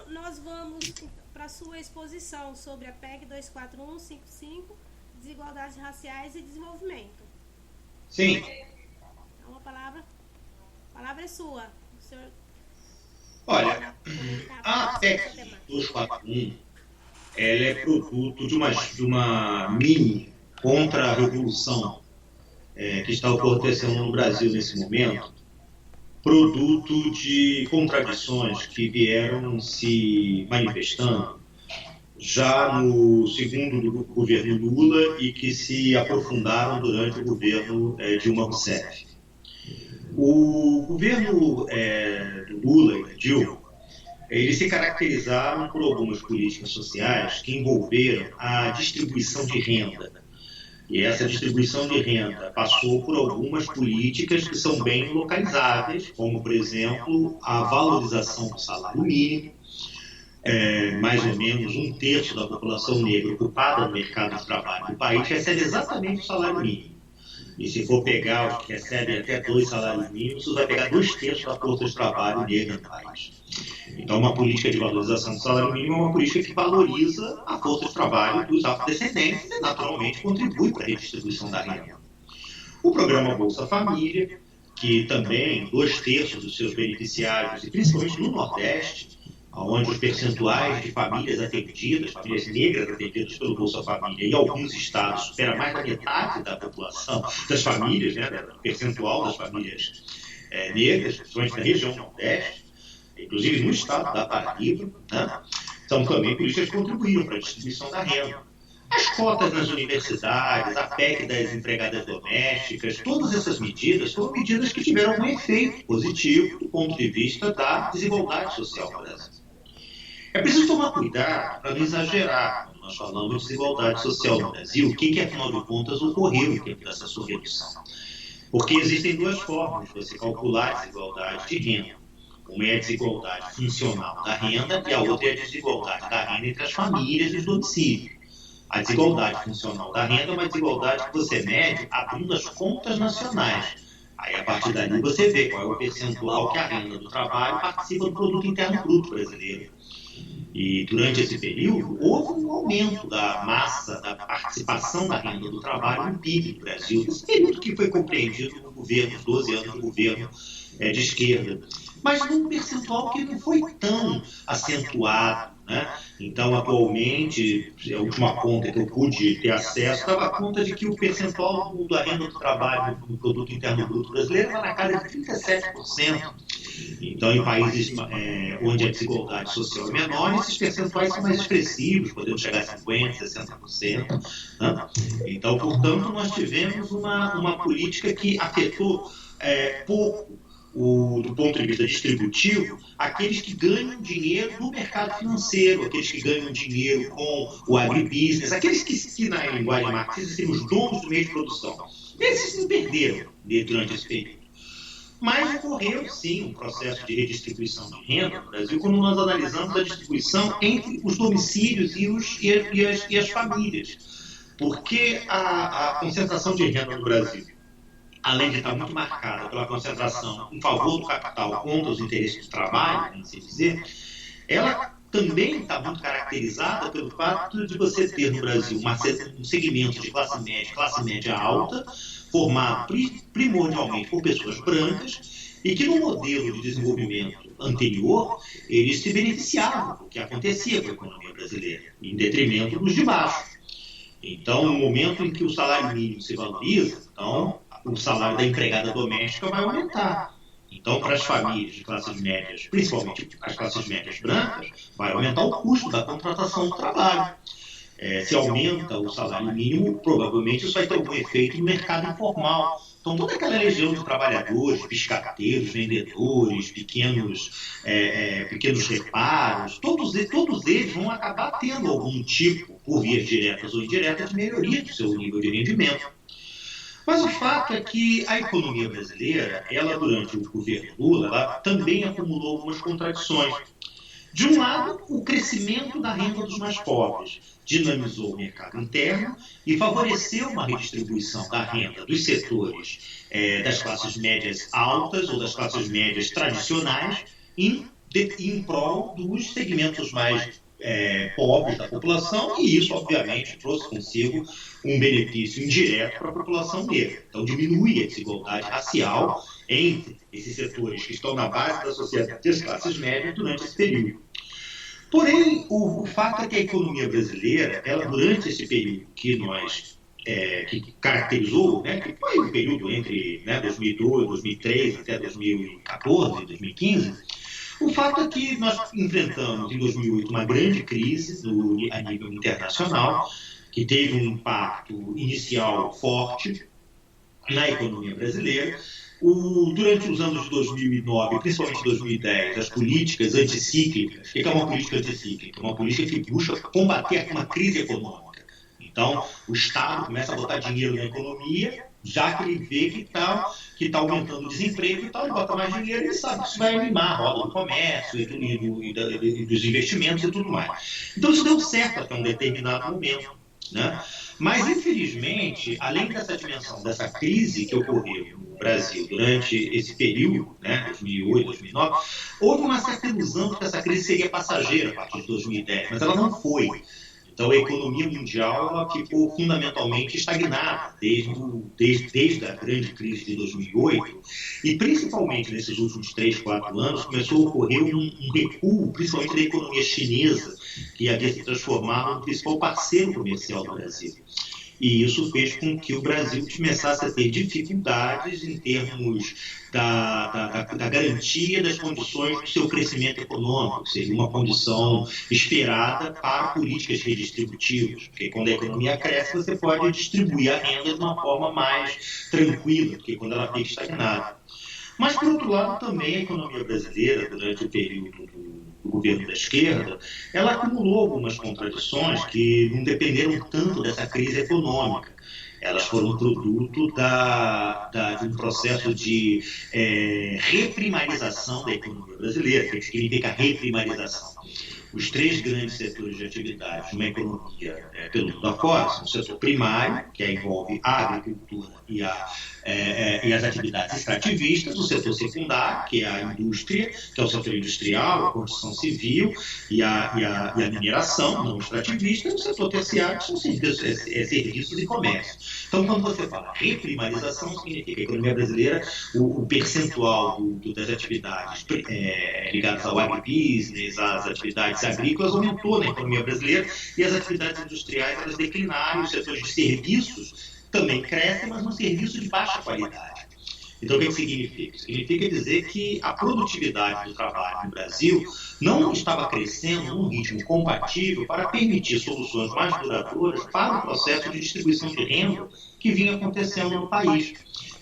Nós vamos para a sua exposição sobre a PEC 24155, desigualdades raciais e desenvolvimento. Sim. Então, a palavra é sua. O senhor... Olha, a PEC 241 ela é produto de uma mini contra-revolução que está acontecendo no Brasil nesse momento, produto de contradições que vieram se manifestando já no segundo governo Lula e que se aprofundaram durante o governo Dilma Rousseff. O governo do Lula e da Dilma, eles se caracterizaram por algumas políticas sociais que envolveram a distribuição de renda. E essa distribuição de renda passou por algumas políticas que são bem localizáveis, como, por exemplo, a valorização do salário mínimo. Mais ou menos um terço da população negra ocupada no mercado de trabalho do país recebe exatamente o salário mínimo. E se for pegar os que recebem até 2 salários mínimos, você vai pegar 2/3 da força de trabalho negra no país. Então, uma política de valorização do salário mínimo é uma política que valoriza a força de trabalho dos afrodescendentes e, naturalmente, contribui para a redistribuição da renda. O programa Bolsa Família, que também 2/3 dos seus beneficiários, e principalmente no Nordeste, onde os percentuais de famílias atendidas, famílias negras atendidas pelo Bolsa Família, em alguns estados supera mais da metade da população, das famílias, do percentual das famílias negras, principalmente na região Nordeste, inclusive no estado da Paraíba, são também políticas que contribuíram para a distribuição da renda. As cotas nas universidades, a PEC das empregadas domésticas, todas essas medidas foram medidas que tiveram um efeito positivo do ponto de vista da desigualdade social no Brasil. É preciso tomar cuidado para não exagerar quando nós falamos de desigualdade social no Brasil, o que afinal de contas ocorreu em termos dessa sua redução. Porque existem 2 formas de você calcular a desigualdade de renda. Uma é a desigualdade funcional da renda e a outra é a desigualdade da renda entre as famílias e os domicílios. A desigualdade funcional da renda é uma desigualdade que você mede abrindo as contas nacionais. Aí, a partir dali, você vê qual é o percentual que a renda do trabalho participa do produto interno bruto brasileiro. E, durante esse período, houve um aumento da massa, da participação da renda do trabalho no PIB do Brasil, nesse período que foi compreendido no governo, os 12 anos do governo de esquerda. Mas num percentual que não foi tão acentuado. Então, atualmente, a última conta que eu pude ter acesso dava conta de que o percentual da renda do trabalho no produto interno bruto brasileiro está na casa de 37%. Então, em países onde a desigualdade social é menor, esses percentuais são mais expressivos, podendo chegar a 50%, 60%. Então, portanto, nós tivemos uma política que afetou pouco, do ponto de vista distributivo, aqueles que ganham dinheiro no mercado financeiro, aqueles que ganham dinheiro com o agribusiness, aqueles que na linguagem marxista seriam os donos do meio de produção. Esses se perderam durante esse período. Mas ocorreu, sim, um processo de redistribuição de renda no Brasil quando nós analisamos a distribuição entre os domicílios e as famílias. Porque a concentração de renda no Brasil, além de estar muito marcada pela concentração em favor do capital contra os interesses do trabalho, como se dizer, ela também está muito caracterizada pelo fato de você ter no Brasil um segmento de classe média alta, formado primordialmente por pessoas brancas, e que no modelo de desenvolvimento anterior, eles se beneficiavam do que acontecia com a economia brasileira, em detrimento dos de baixo. Então, no momento em que o salário mínimo se valoriza, então, o salário da empregada doméstica vai aumentar. Então, para as famílias de classes médias, principalmente as classes médias brancas, vai aumentar o custo da contratação do trabalho. Se aumenta o salário mínimo, provavelmente isso vai ter algum efeito no mercado informal. Então, toda aquela legião de trabalhadores, piscateiros, vendedores, pequenos reparos, todos eles vão acabar tendo algum tipo, por vias diretas ou indiretas, de melhoria do seu nível de rendimento. Mas o fato é que a economia brasileira, ela durante o governo Lula, ela também acumulou algumas contradições. De um lado, o crescimento da renda dos mais pobres dinamizou o mercado interno e favoreceu uma redistribuição da renda dos setores das classes médias altas ou das classes médias tradicionais em em prol dos segmentos mais pobres da população, e isso, obviamente, trouxe consigo um benefício indireto para a população negra. Então, diminui a desigualdade racial entre esses setores que estão na base da sociedade das classes médias durante esse período. Porém, o fato é que a economia brasileira, ela, durante esse período que caracterizou, né, que foi o período entre 2002, 2003 até 2014, 2015, o fato é que nós enfrentamos em 2008 uma grande crise a nível internacional, que teve um impacto inicial forte na economia brasileira. Durante os anos de 2009, principalmente 2010, as políticas anticíclicas. O que é uma política anticíclica? É uma política que busca combater uma crise econômica. Então, o Estado começa a botar dinheiro na economia, já que ele vê que está aumentando o desemprego, então ele bota mais dinheiro e ele sabe que isso vai animar a roda do comércio e dos investimentos e tudo mais. Então, isso deu certo até um determinado momento, né? Mas, infelizmente, além dessa dimensão, dessa crise que ocorreu no Brasil durante esse período, 2008, 2009, houve uma certa ilusão de que essa crise seria passageira a partir de 2010, mas ela não foi. Então, a economia mundial ela ficou fundamentalmente estagnada desde a grande crise de 2008 e, principalmente nesses últimos 3, 4 anos, começou a ocorrer um recuo, principalmente da economia chinesa, que havia se transformado no principal parceiro comercial do Brasil. E isso fez com que o Brasil começasse a ter dificuldades em termos da garantia das condições do seu crescimento econômico, seria uma condição esperada para políticas redistributivas, porque quando a economia cresce, você pode distribuir a renda de uma forma mais tranquila do que quando ela fica estagnada. Mas, por outro lado, também a economia brasileira, durante o período do governo da esquerda, ela acumulou algumas contradições que não dependeram tanto dessa crise econômica. Elas foram produto de um processo de reprimarização da economia brasileira. O que significa reprimarização? Os 3 grandes setores de atividade de uma economia pelo mundo afora são o setor primário, que envolve a agricultura e as atividades extrativistas, o setor secundário, que é a indústria, que é o setor industrial, a construção civil e a mineração não extrativista, e o setor terciário, que são serviços e comércio. Então, quando você fala reprimarização, significa que a economia brasileira, o percentual das atividades ligadas ao agribusiness, às atividades agrícolas, aumentou na economia brasileira e as atividades industriais elas declinaram, os setores de serviços também crescem, mas num serviço de baixa qualidade. Então, o que significa? Significa dizer que a produtividade do trabalho no Brasil não estava crescendo num ritmo compatível para permitir soluções mais duradouras para o processo de distribuição de renda que vinha acontecendo no país.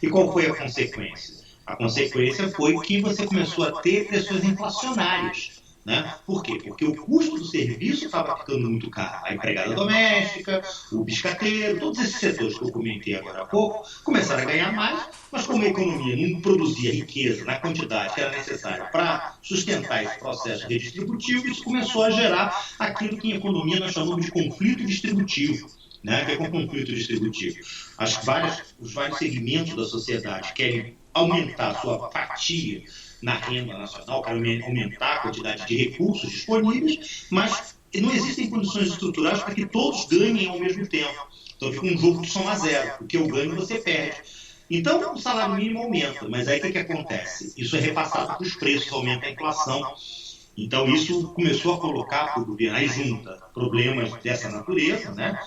E qual foi a consequência? A consequência foi que você começou a ter pressões inflacionárias. Né? Por quê? Porque o custo do serviço estava ficando muito caro. A empregada doméstica, o biscateiro, todos esses setores que eu comentei agora há pouco, começaram a ganhar mais, mas como a economia não produzia riqueza na quantidade que era necessária para sustentar esse processo redistributivo, isso começou a gerar aquilo que em economia nós chamamos de conflito distributivo. Né? Que é com conflito distributivo. Os vários segmentos da sociedade querem aumentar a sua fatia na renda nacional, para aumentar a quantidade de recursos disponíveis, mas não existem condições estruturais para que todos ganhem ao mesmo tempo. Então fica um jogo de soma zero. O que eu ganho, você perde. Então o salário mínimo aumenta, mas aí o que acontece? Isso é repassado para os preços, aumenta a inflação. Então isso começou a colocar para o governo, aí junta problemas dessa natureza, né?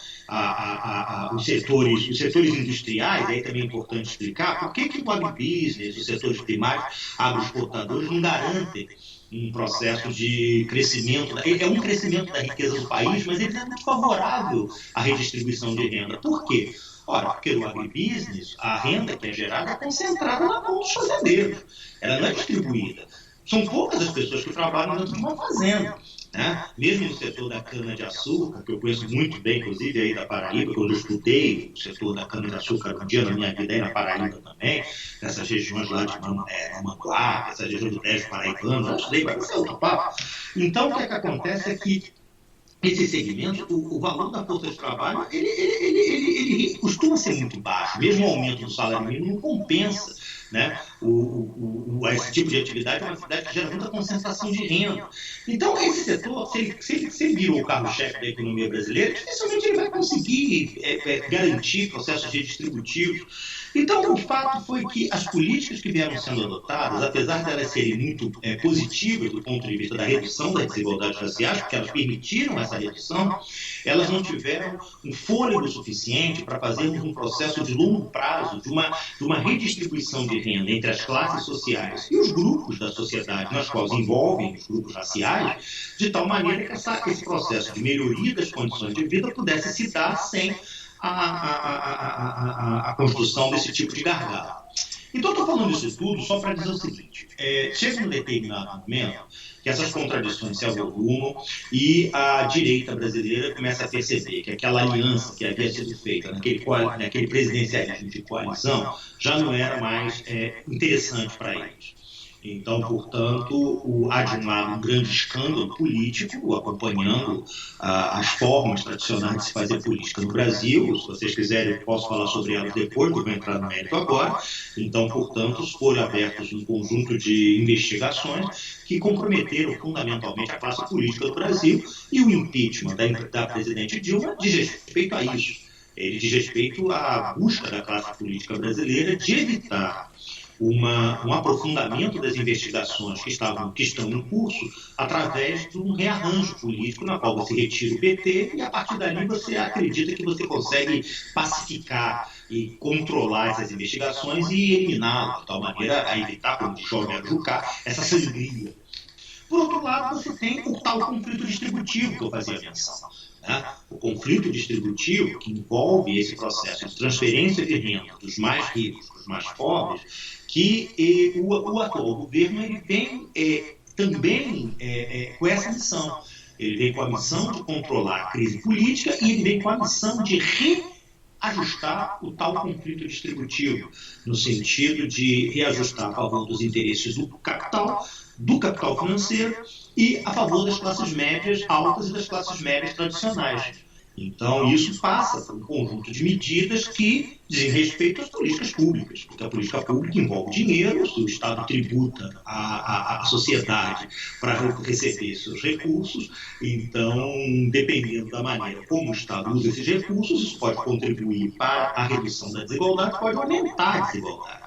Os setores industriais, aí também é importante explicar por que o agribusiness, os setores primários, agroexportadores, não garantem um processo de crescimento. É um crescimento da riqueza do país, mas ele é muito favorável à redistribuição de renda. Por quê? Ora, porque no agribusiness, a renda que é gerada é concentrada na mão dos fazendeiros. Ela não é distribuída. São poucas as pessoas que trabalham dentro de uma fazenda. Né? Mesmo no setor da cana-de-açúcar, que eu conheço muito bem, inclusive aí da Paraíba, quando eu estudei o setor da cana-de-açúcar um dia na minha vida aí na Paraíba também, nessas regiões lá de Mamanguá, essa região do Brejo Paraibano, eu estudei, vai ser outro papo. Então, o que acontece é que esse segmento, o valor da força de trabalho, ele costuma ser muito baixo. Mesmo o aumento do salário mínimo não compensa, né? Esse tipo de atividade é uma atividade que gera muita concentração de renda. Então, esse setor, se ele virou o carro-chefe da economia brasileira, dificilmente ele vai conseguir garantir processos redistributivos. Então, o fato foi que as políticas que vieram sendo adotadas, apesar de elas serem muito positivas do ponto de vista da redução das desigualdades raciais, porque elas permitiram essa redução, elas não tiveram um fôlego suficiente para fazermos um processo de longo prazo, de uma redistribuição de renda entre as classes sociais e os grupos da sociedade, nas quais envolvem os grupos raciais, de tal maneira que esse processo de melhoria das condições de vida pudesse se dar sem a construção desse tipo de gargalo. Então, estou falando isso tudo só para dizer o seguinte: chega um determinado momento que essas contradições se avolumam e a direita brasileira começa a perceber que aquela aliança que havia sido feita naquele presidencialismo de coalizão já não era mais interessante para eles. Então, portanto, há de um lado um grande escândalo político acompanhando as formas tradicionais de se fazer política no Brasil. Se vocês quiserem, eu posso falar sobre elas depois, não vou entrar no mérito agora. Então, portanto, foram abertos um conjunto de investigações que comprometeram fundamentalmente a classe política do Brasil, e o impeachment da presidente Dilma diz respeito a isso. Ele diz respeito à busca da classe política brasileira de evitar um aprofundamento das investigações que estão em curso através de um rearranjo político na qual você retira o PT e a partir dali você acredita que você consegue pacificar e controlar essas investigações e eliminá-las de tal maneira a evitar, como diz Jorge Jucá, essa sangria. Por outro lado, você tem o tal conflito distributivo que eu fazia menção. O conflito distributivo que envolve esse processo de transferência de renda dos mais ricos para os mais pobres, que o atual governo ele vem também com essa missão. Ele vem com a missão de controlar a crise política e ele vem com a missão de reajustar o tal conflito distributivo, no sentido de reajustar a favor dos interesses do capital financeiro e a favor das classes médias altas e das classes médias tradicionais. Então, isso passa por um conjunto de medidas que dizem respeito às políticas públicas, porque a política pública envolve dinheiro, o Estado tributa a sociedade para receber seus recursos, então, dependendo da maneira como o Estado usa esses recursos, isso pode contribuir para a redução da desigualdade, pode aumentar a desigualdade.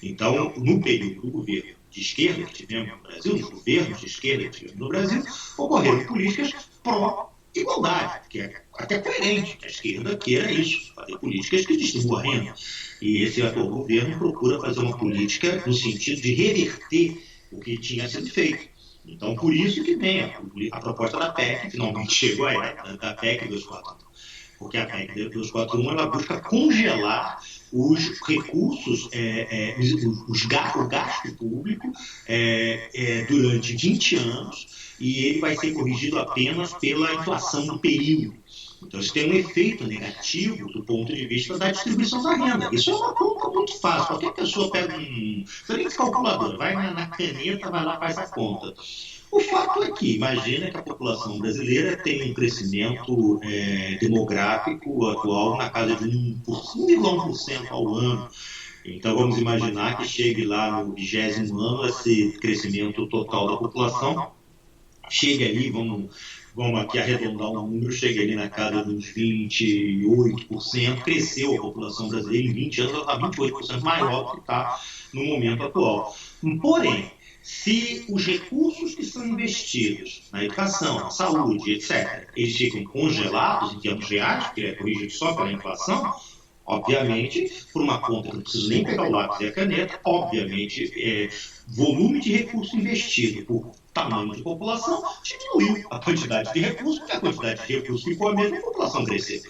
Então, no período do governo de esquerda que tivemos no Brasil, nos governos de esquerda que tivemos no Brasil, ocorreram políticas pró-igualdade, que é até coerente que a esquerda queira isso, fazer políticas que distribuam a renda. E esse atual governo procura fazer uma política no sentido de reverter o que tinha sido feito. Então, por isso que vem a proposta da PEC, finalmente chegou a época da PEC 241. Porque a PEC 241 ela busca congelar os recursos, o gasto público durante 20 anos, e ele vai ser corrigido apenas pela inflação do período. Então, isso tem um efeito negativo do ponto de vista da distribuição da renda. Isso é uma conta muito fácil. Qualquer pessoa pega você nem calculadora, vai na caneta, vai lá, faz a conta. O fato é que, imagina que a população brasileira tem um crescimento demográfico atual na casa de 1,1% ao ano. Então, vamos imaginar que chegue lá no 20º ano esse crescimento total da população, chegue ali, vamos aqui arredondar um número, chega ali na casa dos 28%, cresceu a população brasileira em 20 anos, ela está 28% maior do que está no momento atual. Porém, se os recursos que são investidos na educação, na saúde, etc., eles ficam congelados em termos reais, que é corrigido só pela inflação, obviamente, por uma conta que não preciso nem pegar o lápis e a caneta, obviamente, volume de recurso investido por tamanho de população diminuiu a quantidade de recursos, porque a quantidade de recursos ficou a mesma, a população cresceu.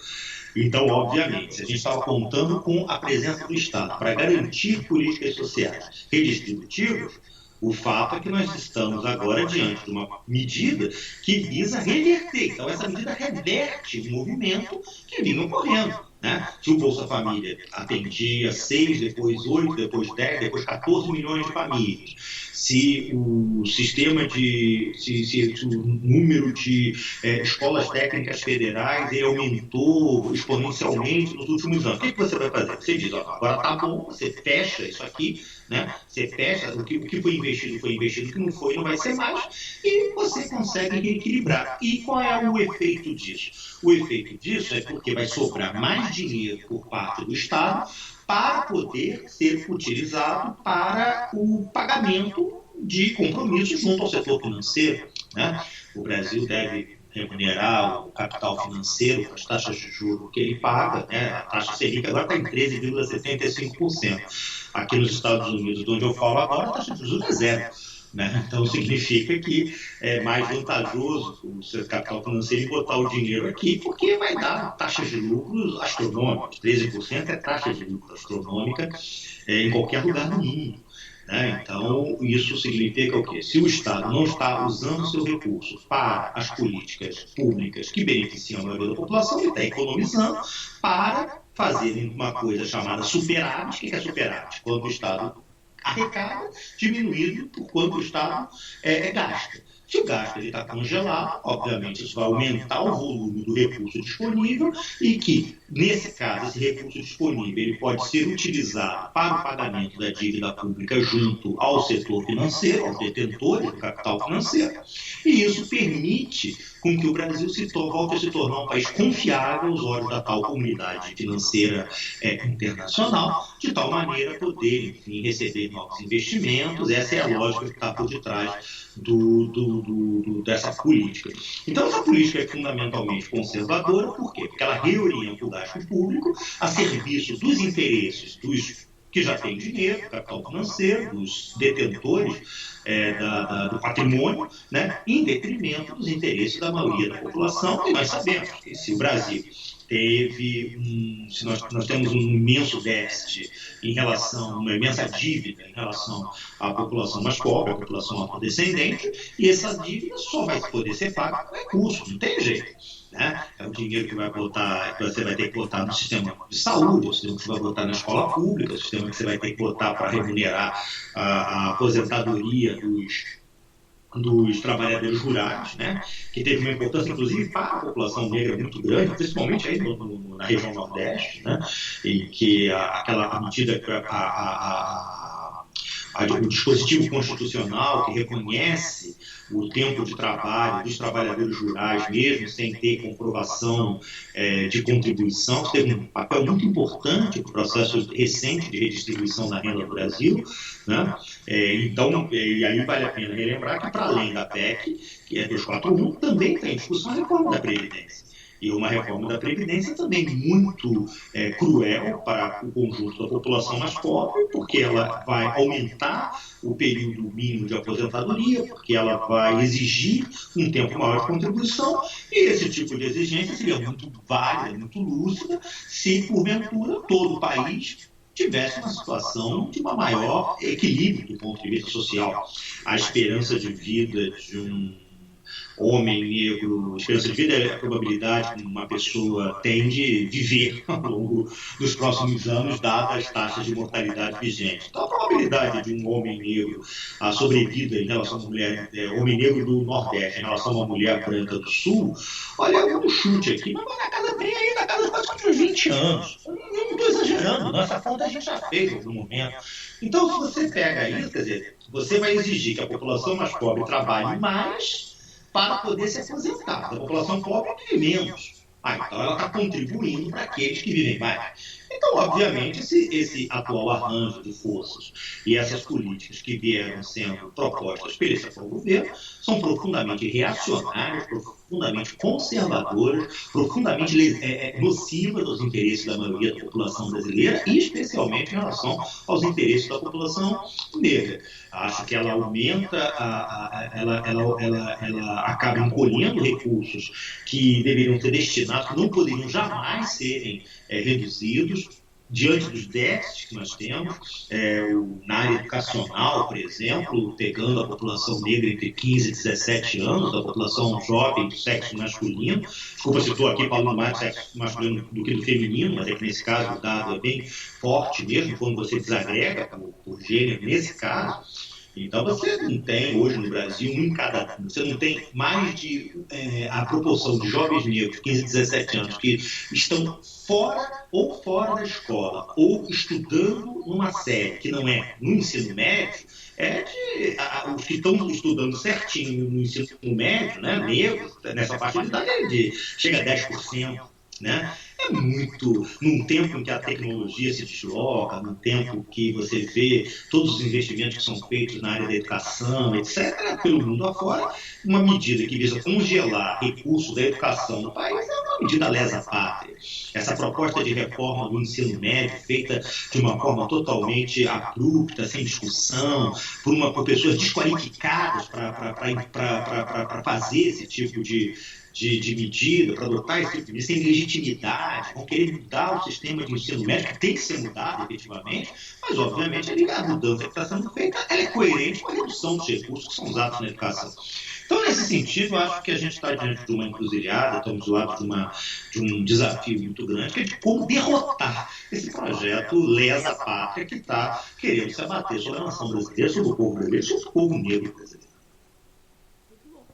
Então, obviamente, se a gente estava contando com a presença do Estado para garantir políticas sociais redistributivas, o fato é que nós estamos agora diante de uma medida que visa reverter. Então, essa medida reverte o movimento que vinha ocorrendo. né? Se o Bolsa Família atendia 6, depois 8, depois 10, depois 14 milhões de famílias, se o sistema se o número de escolas técnicas federais ele aumentou exponencialmente nos últimos anos, o que você vai fazer? Você diz, agora tá bom, você fecha isso aqui, né? Você fecha, o que foi investido, o que não foi, não vai ser mais, e você consegue reequilibrar. E qual é o efeito disso? O efeito disso é porque vai sobrar mais dinheiro por parte do Estado para poder ser utilizado para o pagamento de compromissos junto ao setor financeiro, né? O Brasil deve remunerar o capital financeiro, as taxas de juros que ele paga, né? A taxa Selic agora está em 13,75%. Aqui nos Estados Unidos, de onde eu falo agora, a taxa de juros é zero. Né? Então, significa que é mais vantajoso o seu capital financeiro botar o dinheiro aqui, porque vai dar taxas de lucros astronômicas. 13% é taxa de lucro astronômica em qualquer lugar do mundo. Né? Então, isso significa o quê? Se o Estado não está usando seu recurso para as políticas públicas que beneficiam a maioria da população, ele está economizando para fazer uma coisa chamada superávit. O que é superávit? Quando o Estado arrecada, diminuído por quanto o Estado gasta. Se o gasto está congelado, obviamente isso vai aumentar o volume do recurso disponível e que, nesse caso, esse recurso disponível ele pode ser utilizado para o pagamento da dívida pública junto ao setor financeiro, aos detentores do capital financeiro, e isso permite com que o Brasil volte a se tornar um país confiável aos olhos da tal comunidade financeira internacional, de tal maneira poder, enfim, receber novos investimentos. Essa é a lógica que está por detrás dessa política. Então, essa política é fundamentalmente conservadora, por quê? Porque ela reorienta o gasto público a serviço dos interesses dos que já têm dinheiro, do capital financeiro, dos detentores do patrimônio, né, em detrimento dos interesses da maioria da população. E nós sabemos que se o Brasil se nós temos um imenso déficit uma imensa dívida em relação à população mais pobre, à população afrodescendente, e essa dívida só vai poder ser paga com recursos, não tem jeito. Né? É o dinheiro que você vai ter que botar no sistema de saúde, o sistema que você vai botar na escola pública, o sistema que você vai ter que botar para remunerar a aposentadoria dos trabalhadores rurais, né? Que teve uma importância, inclusive, para a população negra muito grande, principalmente aí na região Nordeste, né? Em que aquela medida que o dispositivo constitucional que reconhece o tempo de trabalho dos trabalhadores rurais, mesmo sem ter comprovação de contribuição, isso teve um papel muito importante no processo recente de redistribuição da renda do Brasil, né? Então, e aí vale a pena relembrar que, para além da PEC, que é 241, também tem discussão a reforma da Previdência. E uma reforma da Previdência também muito cruel para o conjunto da população mais pobre, porque ela vai aumentar o período mínimo de aposentadoria, porque ela vai exigir um tempo maior de contribuição, e esse tipo de exigência seria muito válida, muito lúcida, se porventura todo o país tivesse uma situação de uma maior equilíbrio do ponto de vista social. A esperança de vida de um homem negro, a esperança de vida é a probabilidade que uma pessoa tem de viver ao longo dos próximos anos, dadas as taxas de mortalidade vigentes. Então, a probabilidade de um homem negro, a sobrevida em relação a uma mulher, homem negro do Nordeste, em relação a uma mulher branca do Sul, olha, eu vou chute aqui, mas na casa bem aí, na casa de uns 20 anos. Eu não estou exagerando, nossa conta a gente já fez em algum momento. Então, se você pega isso, quer dizer, você vai exigir que a população mais pobre trabalhe mais para poder se aposentar. A população pobre vive menos. Então ela está contribuindo para aqueles que vivem mais. Então, obviamente, esse atual arranjo de forças e essas políticas que vieram sendo propostas pelo esse atual governo são profundamente reacionárias, profundamente conservadoras, profundamente nocivas aos interesses da maioria da população brasileira e especialmente em relação aos interesses da população negra. Acho que ela aumenta, ela acaba encolhendo recursos que deveriam ser destinados, que não poderiam jamais serem reduzidos, diante dos déficits que nós temos, na área educacional, por exemplo, pegando a população negra entre 15 e 17 anos, a população jovem do sexo masculino, desculpa se estou aqui falando mais do sexo masculino do que do feminino, mas é que nesse caso o dado é bem forte mesmo, quando você desagrega por gênero, nesse caso. Então, você não tem, hoje no Brasil, você não tem mais de a proporção de jovens negros, 15, 17 anos, que estão fora da escola, ou estudando numa série que não é no ensino médio, os que estão estudando certinho no ensino médio, né, negros, nessa faixa de idade, chega a 10%. Né? É muito, num tempo em que a tecnologia se desloca, num tempo que você vê todos os investimentos que são feitos na área da educação, etc., pelo mundo afora, uma medida que visa congelar recursos da educação no país é uma medida lesa-pátria. Essa proposta de reforma do ensino médio, feita de uma forma totalmente abrupta, sem discussão, por pessoas desqualificadas para fazer esse tipo de medida, para adotar esse tipo de medida, sem legitimidade, vão querer mudar o sistema de ensino médio, que tem que ser mudado efetivamente, mas obviamente a mudança que está sendo feita ela é coerente com a redução dos recursos que são usados na educação. Então, nesse sentido, eu acho que a gente está diante de uma encruzilhada, estamos do lado de um desafio muito grande, que é de como derrotar esse projeto lesa-pátria que está querendo se abater sobre a nação brasileira, sobre o povo brasileiro, sobre o povo negro brasileiro. Muito bom.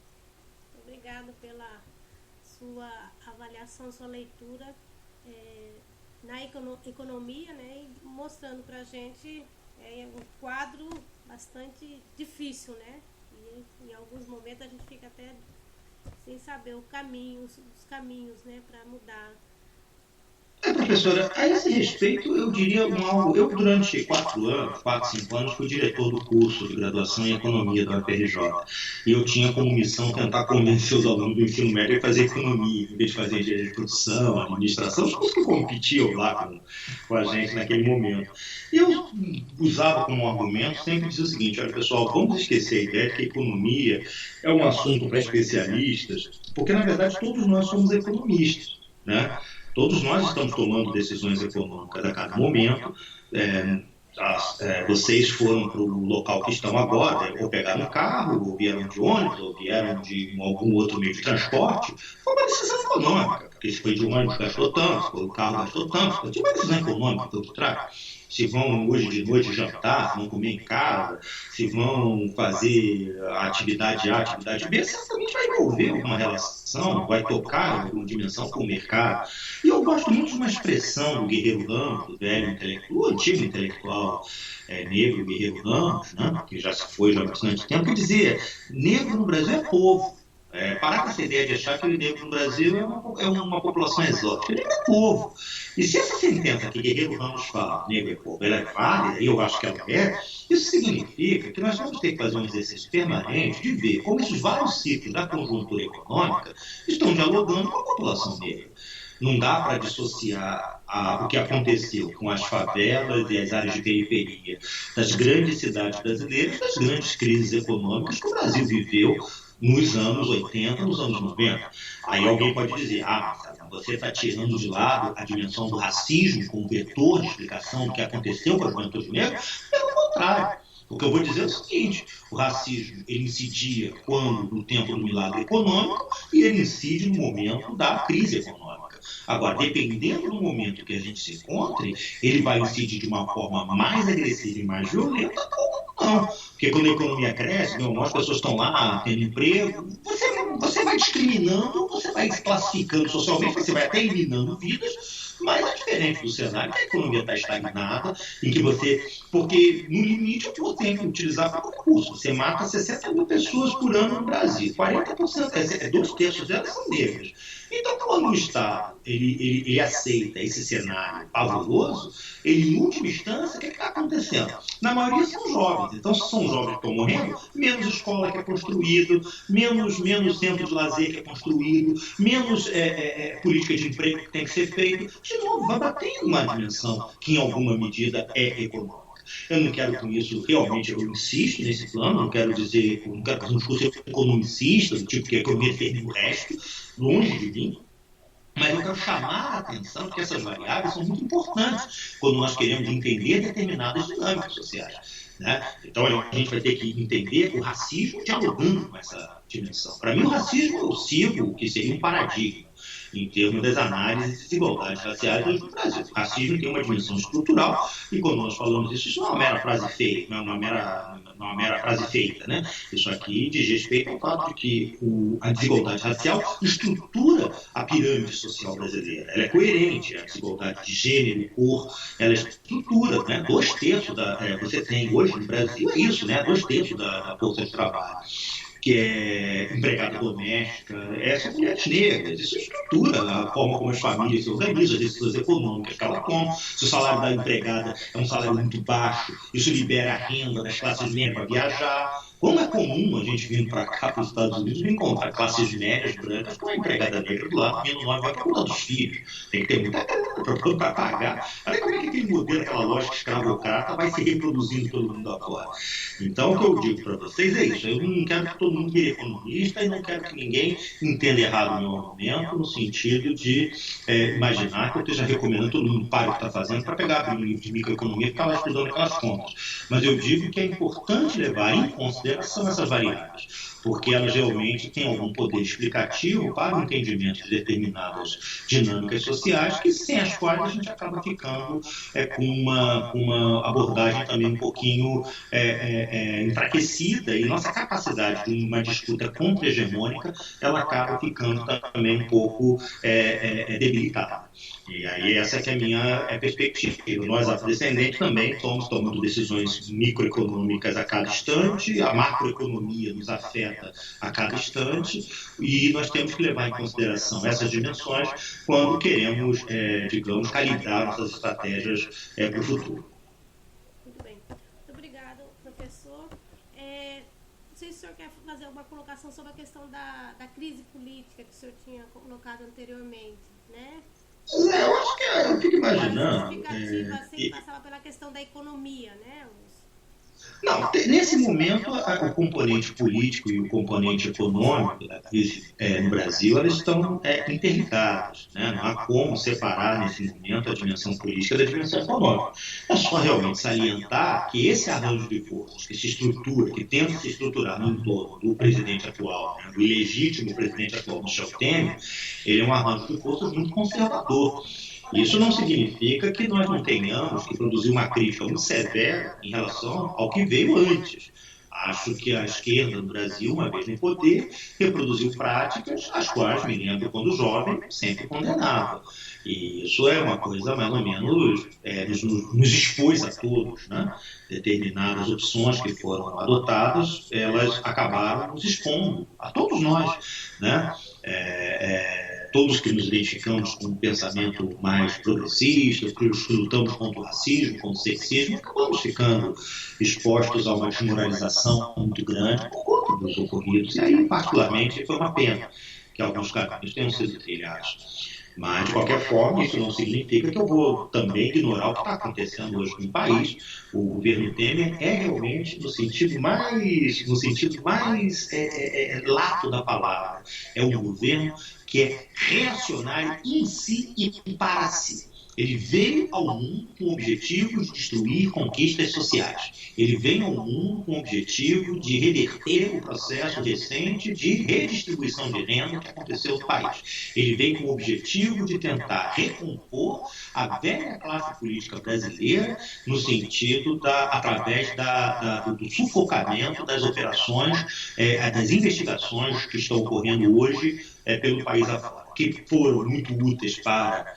Obrigado pela sua avaliação, sua leitura na economia, né, e mostrando para a gente um quadro bastante difícil, né? E em alguns momentos a gente fica até sem saber os caminhos, né, para mudar. Professora, a esse respeito, eu diria eu durante 5 anos, fui diretor do curso de graduação em economia da UFRJ. E eu tinha como missão tentar convencer os alunos do ensino médio a fazer economia, em vez de fazer engenharia de produção, administração, os cursos que competiam lá com a gente naquele momento. E eu usava como argumento, sempre dizia o seguinte: olha pessoal, vamos esquecer a ideia de que a economia é um assunto para especialistas, porque na verdade todos nós somos economistas, né? Todos nós estamos tomando decisões econômicas a cada momento. Vocês foram para o local que estão agora, ou pegaram um carro, ou vieram de ônibus, ou vieram de algum outro meio de transporte. Foi uma decisão econômica, porque se foi de ônibus gastou tanto, se foi de carro gastou tanto. Foi uma decisão econômica por trás. Se vão hoje de noite jantar, se vão comer em casa, se vão fazer a atividade A, a atividade B, certamente vai envolver alguma relação, vai tocar em alguma dimensão com o mercado. E eu gosto muito de uma expressão do Guerreiro Ramos, do velho intelectual, antigo intelectual negro, Guerreiro Ramos, né, que já se foi já há bastante tempo, que dizia: negro no Brasil é povo. Parar com essa ideia de achar que o negro no Brasil é uma população exótica. O negro é povo. E se essa sentença que Guerreiro Ramos fala, negro é povo, ela é válida, e eu acho que ela isso significa que nós vamos ter que fazer um exercício permanente de ver como esses vários ciclos da conjuntura econômica estão dialogando com a população negra. Não dá para dissociar o que aconteceu com as favelas e as áreas de periferia das grandes cidades brasileiras das grandes crises econômicas que o Brasil viveu nos anos 80, nos anos 90. Aí alguém pode dizer: você está tirando de lado a dimensão do racismo como vetor de explicação do que aconteceu com a juventude negra. Pelo contrário. O que eu vou dizer é o seguinte: o racismo ele incidia no tempo do milagre econômico, e ele incide no momento da crise econômica. Agora, dependendo do momento que a gente se encontre, ele vai incidir de uma forma mais agressiva e mais violenta ou não. Porque quando a economia cresce, as pessoas estão lá tendo emprego, você vai discriminando, você vai classificando socialmente, você vai até eliminando vidas, mas é diferente do cenário que a economia está estagnada, em que porque no limite o que você tem que utilizar para recurso. Você mata 60 mil pessoas por ano no Brasil, 40%, 2/3 delas são negras. Então, quando o Estado ele aceita esse cenário pavoroso, ele, em última instância, o que está acontecendo? Na maioria são jovens. Então, se são jovens que estão morrendo, menos escola que é construído, menos centro de lazer que é construído, menos política de emprego que tem que ser feito. De novo, vai bater em uma dimensão que, em alguma medida, é econômica. Eu não quero com isso, realmente, eu insisto nesse plano, não quero fazer um discurso economicista, do tipo que a economia termina o resto, longe de mim. Mas eu quero chamar a atenção de que essas variáveis são muito importantes quando nós queremos entender determinadas dinâmicas sociais, né? Então a gente vai ter que entender o racismo dialogando com essa dimensão. Para mim, o racismo eu sigo o que seria um paradigma em termos das análises de desigualdades raciais hoje no Brasil. O racismo tem uma dimensão estrutural e quando nós falamos isso não é uma mera frase feita, não é uma mera frase feita, né? Isso aqui diz respeito ao fato de que a desigualdade racial estrutura a pirâmide social brasileira. Ela é coerente, a desigualdade de gênero, cor, ela estrutura, né? 2/3 você tem hoje no Brasil é isso, né? 2/3 da força de trabalho que é empregada doméstica, são mulheres negras. Isso estrutura a forma como as famílias se organizam, as decisões econômicas que ela toma. Se o salário da empregada é um salário muito baixo, isso libera a renda das classes médias para viajar. Como é comum a gente vindo para cá, para os Estados Unidos, encontrar classes médias brancas com a empregada negra do lado, vindo nós vai para cuidar dos filhos. Tem que ter muita grana para pagar. Olha como é que aquele modelo, aquela lógica escravocrata vai se reproduzindo todo mundo agora. Então, o que eu digo para vocês é isso. Eu não quero que todo mundo vire economista e não quero que ninguém entenda errado o meu argumento no sentido de imaginar que eu esteja recomendando todo mundo pare o que está fazendo para pegar um livro de microeconomia e ficar lá estudando aquelas contas. Mas eu digo que é importante levar em consideração essas variáveis, porque elas realmente têm algum poder explicativo para o entendimento de determinadas dinâmicas sociais, que sem as quais a gente acaba ficando com uma abordagem também um pouquinho enfraquecida, e nossa capacidade de uma disputa contra-hegemônica, ela acaba ficando também um pouco debilitada. E aí essa que é a minha perspectiva. Nós, afrodescendentes, também estamos tomando decisões microeconômicas a cada instante, a macroeconomia nos afeta a cada instante, e nós temos que levar em consideração essas dimensões quando queremos, digamos, calibrar nossas estratégias para o futuro. Muito bem. Muito obrigado, professor. Não sei se o senhor quer fazer uma colocação sobre a questão da crise política que o senhor tinha colocado anteriormente, né? Eu acho que eu fico imaginando. A justificativa sempre passava pela questão da economia, né? Não, nesse momento, o componente político e o componente econômico da crise no Brasil, elas estão interligadas, né? Não há como separar, nesse momento, a dimensão política da dimensão econômica. É só realmente salientar que esse arranjo de forças que se estrutura, que tenta se estruturar no entorno do presidente atual, né, do ilegítimo presidente atual, Michel Temer, ele é um arranjo de forças muito conservador. Isso não significa que nós não tenhamos que produzir uma crítica muito severa em relação ao que veio antes. Acho que a esquerda no Brasil, uma vez no poder, reproduziu práticas as quais, me lembro quando jovem, sempre condenava. E isso é uma coisa mais ou menos, nos expôs a todos, né? Determinadas opções que foram adotadas, elas acabaram nos expondo a todos nós, né? Todos que nos identificamos com um pensamento mais progressista, que lutamos contra o racismo, contra o sexismo, acabamos ficando expostos a uma desmoralização muito grande por conta dos ocorridos. E aí, particularmente, foi uma pena que alguns caminhos tenham sido trilhados. Mas, de qualquer forma, isso não significa que eu vou também ignorar o que está acontecendo hoje no país. O governo Temer é realmente, no sentido mais lato da palavra, é um governo que é reacionário em si e para si. Ele veio ao mundo com o objetivo de destruir conquistas sociais. Ele veio ao mundo com o objetivo de reverter o processo recente de redistribuição de renda que aconteceu no país. Ele veio com o objetivo de tentar recompor a velha classe política brasileira no sentido através do sufocamento das operações, das investigações que estão ocorrendo hoje pelo país afora, que foram muito úteis para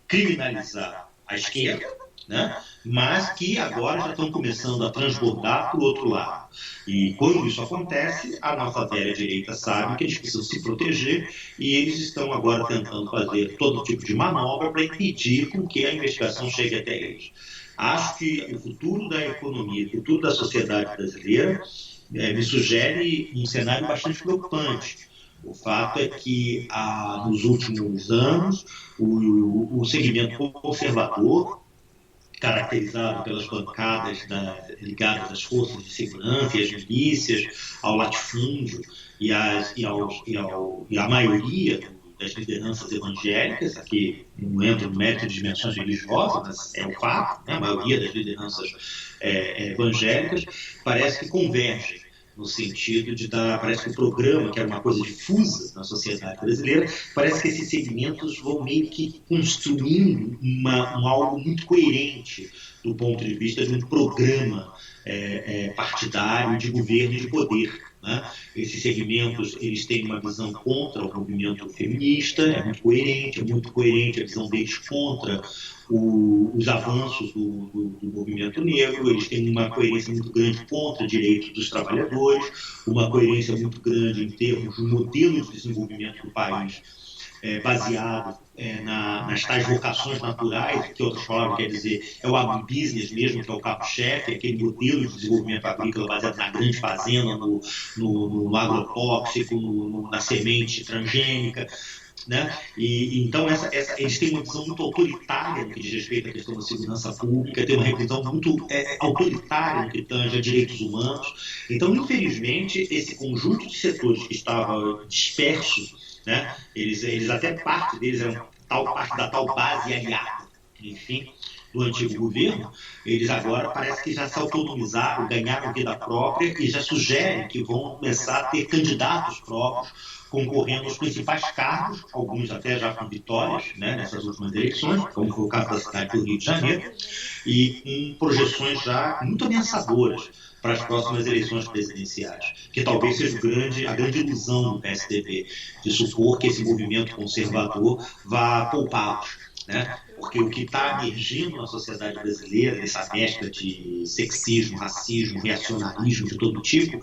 criminalizar a esquerda, né? Mas que agora já estão começando a transbordar para o outro lado. E quando isso acontece, a nossa velha direita sabe que eles precisam se proteger e eles estão agora tentando fazer todo tipo de manobra para impedir com que a investigação chegue até eles. Acho que o futuro da economia, o futuro da sociedade brasileira me sugere um cenário bastante preocupante. O fato é que, nos últimos anos, o segmento conservador, caracterizado pelas bancadas ligadas às forças de segurança e às milícias, ao latifúndio e a maioria das lideranças evangélicas, aqui não entro no mérito de dimensões religiosas, mas é o fato, né? A maioria das lideranças evangélicas parece que convergem no sentido de parece que o programa, que era uma coisa difusa na sociedade brasileira, parece que esses segmentos vão meio que construindo algo muito coerente do ponto de vista de um programa partidário de governo e de poder. Né? Esses segmentos eles têm uma visão contra o movimento feminista, é muito coerente a visão deles contra os avanços do movimento negro, eles têm uma coerência muito grande contra direitos dos trabalhadores, uma coerência muito grande em termos do modelo de desenvolvimento do país, baseado nas tais vocações naturais, que outras palavras quer dizer, é o agribusiness mesmo, que é o carro-chefe, aquele modelo de desenvolvimento agrícola baseado na grande fazenda, no agrotóxico, na semente transgênica. Né? E então eles têm uma visão muito autoritária no que diz respeito à questão da segurança pública, tem uma visão muito autoritária no que tange a direitos humanos. Então, infelizmente, esse conjunto de setores que estava disperso, né? Eles até parte deles eram parte da tal base aliada, enfim, do antigo governo, eles agora parece que já se autonomizaram, ganharam vida própria e já sugerem que vão começar a ter candidatos próprios concorrendo aos principais cargos, alguns até já com vitórias, né, nessas últimas eleições, como foi o caso da cidade do Rio de Janeiro, e com projeções já muito ameaçadoras para as próximas eleições presidenciais, que talvez seja a grande ilusão do PSDB, de supor que esse movimento conservador vá poupá-los. Né? Porque o que está emergindo na sociedade brasileira, essa mescla de sexismo, racismo, reacionarismo de todo tipo,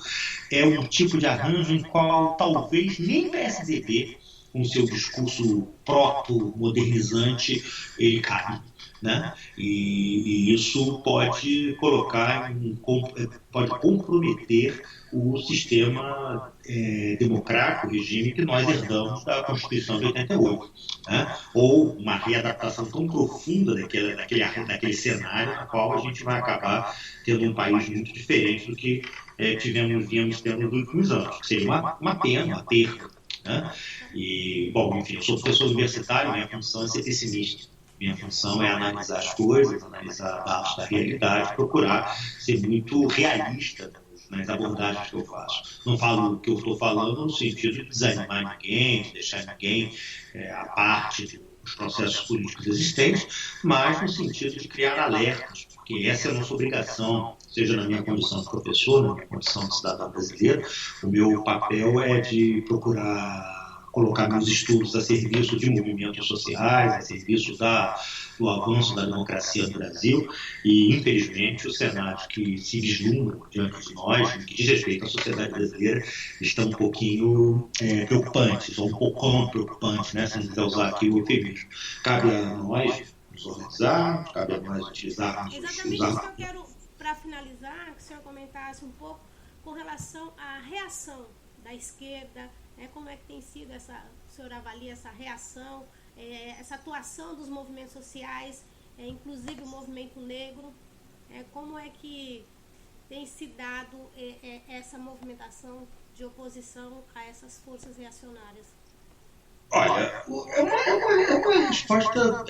é um tipo de arranjo em qual talvez nem o PSDB, com seu discurso proto-modernizante, ele cabe. Né? E isso pode pode comprometer o sistema democrático, o regime que nós herdamos da Constituição de 88. Né? Ou uma readaptação tão profunda daquele cenário na qual a gente vai acabar tendo um país muito diferente do que viemos tendo nos últimos anos, que seria uma pena, uma perda. Né? E, bom, enfim, eu sou professor universitário, minha função é ser pessimista. Minha função é analisar as coisas, analisar dados da realidade, procurar ser muito realista nas abordagens que eu faço. Não falo o que eu estou falando no sentido de desanimar ninguém, de deixar ninguém à parte dos processos políticos existentes, mas no sentido de criar alertas, porque essa é a nossa obrigação, seja na minha condição de professor, na minha condição de cidadão brasileiro. O meu papel é de procurar colocar meus estudos a serviço de movimentos sociais, a serviço do avanço da democracia no Brasil, e, infelizmente, os cenários que se vislumbram diante de nós, no que diz respeito à sociedade brasileira, estão um pouquinho preocupantes, ou um pouco preocupantes, né, se não quiser usar aqui o eufemismo. Cabe a nós nos organizarmos, cabe a nós utilizarmos... Exatamente isso que eu quero, para finalizar, que o senhor comentasse um pouco com relação à reação da esquerda, como é que tem sido o senhor avalia essa reação, essa atuação dos movimentos sociais, inclusive o movimento negro, como é que tem se dado essa movimentação de oposição a essas forças reacionárias? Olha, é uma resposta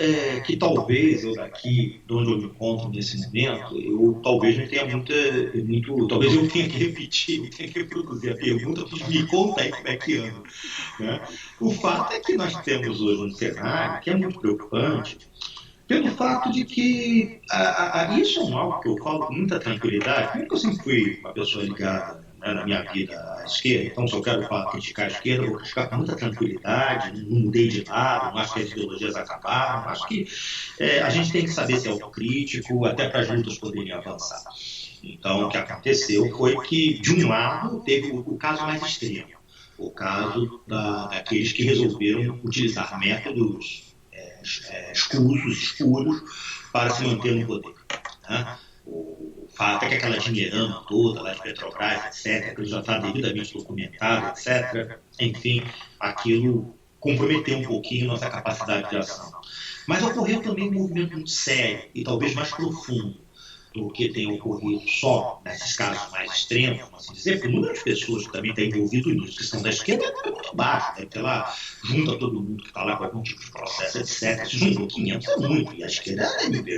que talvez eu daqui, de onde eu me encontro nesse momento, eu talvez não tenha muito, talvez eu tenha que repetir, eu tenha que reproduzir a pergunta, porque me conta aí como é que anda. Né? O fato é que nós temos hoje um cenário que é muito preocupante, pelo fato de que isso é algo que eu falo com muita tranquilidade, porque eu sempre fui uma pessoa ligada, né, na minha vida à esquerda, então se eu quero criticar a esquerda, eu vou criticar com muita tranquilidade, não mudei de lado, não acho que as ideologias acabaram, acho que a gente tem que saber ser autocrítico até para as lutas poderem avançar. Então o que aconteceu foi que, de um lado, teve o caso mais extremo, o caso daqueles que resolveram utilizar métodos escuros para se manter no poder. Né? O fato é que aquela dinheirama toda lá de Petrobras, etc., que já está devidamente documentado, etc., enfim, aquilo comprometeu um pouquinho nossa capacidade de ação. Mas ocorreu também um movimento muito sério e talvez mais profundo do que tem ocorrido só nesses casos mais extremos, assim dizer, porque o número de pessoas que também está envolvido nisso, que são da esquerda, é muito baixo, deve ter lá, junta todo mundo que está lá com algum tipo de processo, etc. Se juntou 500 é muito, e a esquerda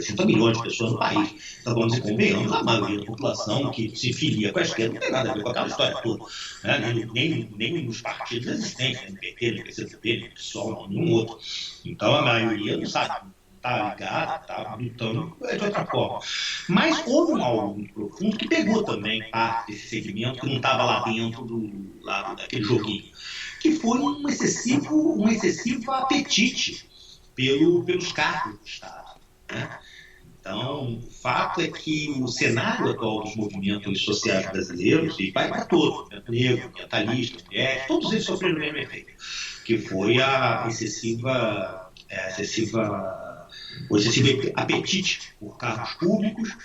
junta milhões de pessoas no país. Então, vamos dizer, convenhamos, a maioria da população que se filia com a esquerda não tem nada a ver com aquela história toda, né? Nem nos partidos existentes, nem no PT, nem no PCdoB, nem no PSOL, nenhum outro. Então, a maioria não sabe, está ligado, está lutando de outra forma. Mas houve um algo muito profundo que pegou também parte desse segmento que não estava lá dentro daquele joguinho, que foi um excessivo apetite pelos cargos do Estado, né? Então, o fato é que o cenário atual dos movimentos sociais brasileiros, e vai para todos, negro, ambientalista, mulheres, todos eles sofreram o mesmo efeito, que foi o excessivo apetite por cargos públicos,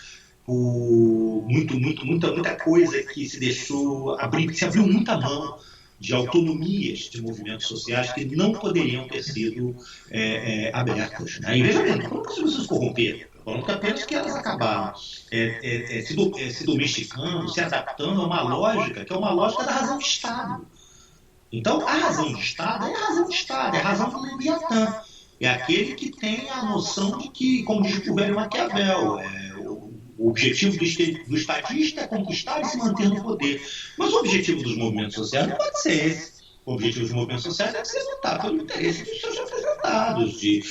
por muita coisa que se abriu muita mão de autonomias de movimentos sociais que não poderiam ter sido abertas, né? E veja bem, não precisam se corromper, falando que apenas que elas acabaram se domesticando, se adaptando a uma lógica que é uma lógica da razão de Estado. Então, a razão de Estado é a razão de Estado, é a razão do Leviatã. É aquele que tem a noção de que, como diz o velho Maquiavel, o objetivo do estadista é conquistar e se manter no poder. Mas o objetivo dos movimentos sociais não pode ser esse. O objetivo dos movimentos sociais deve ser lutar pelo interesse dos seus representados. E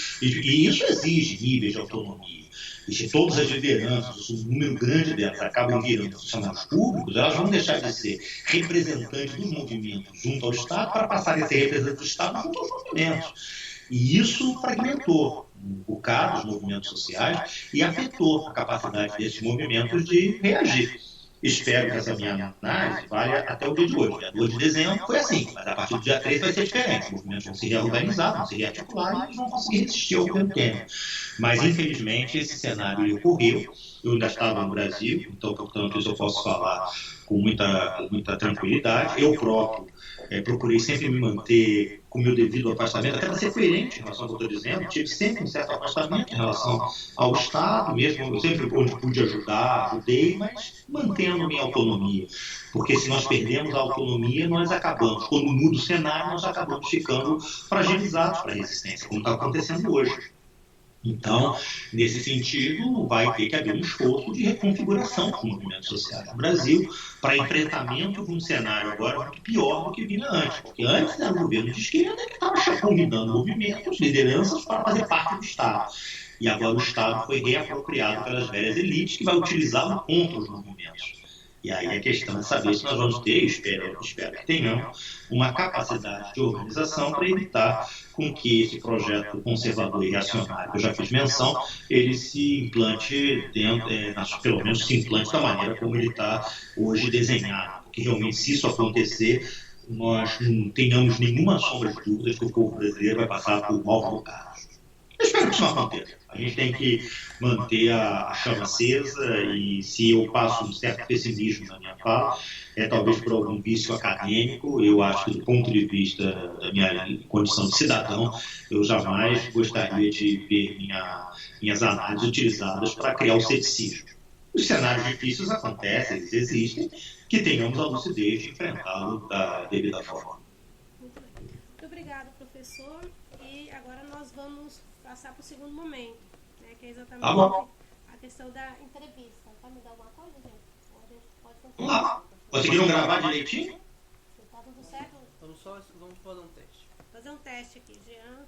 isso exige níveis de autonomia. E se todas as lideranças, um número grande delas, acabam virando funcionários públicos, elas vão deixar de ser representantes dos movimentos junto ao Estado para passarem a ser representantes do Estado junto aos movimentos. E isso fragmentou o bocado dos movimentos sociais e afetou a capacidade desses movimentos de reagir. Espero que essa minha análise valha até o dia de hoje. Dia 2 de dezembro foi assim, mas a partir do dia 3 vai ser diferente. Os movimentos vão se reorganizar, vão se rearticular e eles vão conseguir resistir ao mesmo tempo. Mas, infelizmente, esse cenário ocorreu. Eu ainda estava no Brasil, então, portanto, isso eu posso falar com muita tranquilidade. Eu próprio procurei sempre me manter com o meu devido afastamento, até para ser coerente em relação ao que eu estou dizendo. Tive sempre um certo afastamento em relação ao Estado, mesmo sempre onde pude ajudei, mas mantendo minha autonomia. Porque se nós perdemos a autonomia, nós acabamos, quando muda o cenário, nós acabamos ficando fragilizados para a resistência, como está acontecendo hoje. Então, nesse sentido, vai ter que haver um esforço de reconfiguração dos movimentos sociais no Brasil para enfrentamento de um cenário agora muito pior do que vinha antes. Porque antes era o governo de esquerda que estava convidando movimentos, lideranças para fazer parte do Estado. E agora o Estado foi reapropriado pelas velhas elites que vai utilizá-lo contra os movimentos. E aí a questão é saber se nós vamos ter, espero que tenhamos, uma capacidade de organização para evitar com que esse projeto conservador e reacionário, que eu já fiz menção, ele se implante pelo menos se implante da maneira como ele está hoje desenhado. Porque realmente, se isso acontecer, nós não tenhamos nenhuma sombra de dúvidas que o povo brasileiro vai passar por maus bocados. Eu espero que isso não aconteça. A gente tem que manter a chama acesa e se eu passo um certo pessimismo na minha fala, talvez por algum vício acadêmico, eu acho que do ponto de vista da minha condição de cidadão, eu jamais gostaria de ver minhas análises utilizadas para criar o ceticismo. Os cenários difíceis acontecem, eles existem, que tenhamos a lucidez de enfrentá-lo da devida forma. Muito bem. Muito obrigada, professor. E agora nós vamos passar para o segundo momento, né, que é exatamente a questão da entrevista. Pode me dar alguma coisa, gente? Ou a gente pode continuar? Vamos lá. Conseguiram gravar direitinho? Está tudo certo? Vamos fazer um teste. Fazer um teste aqui, Jean.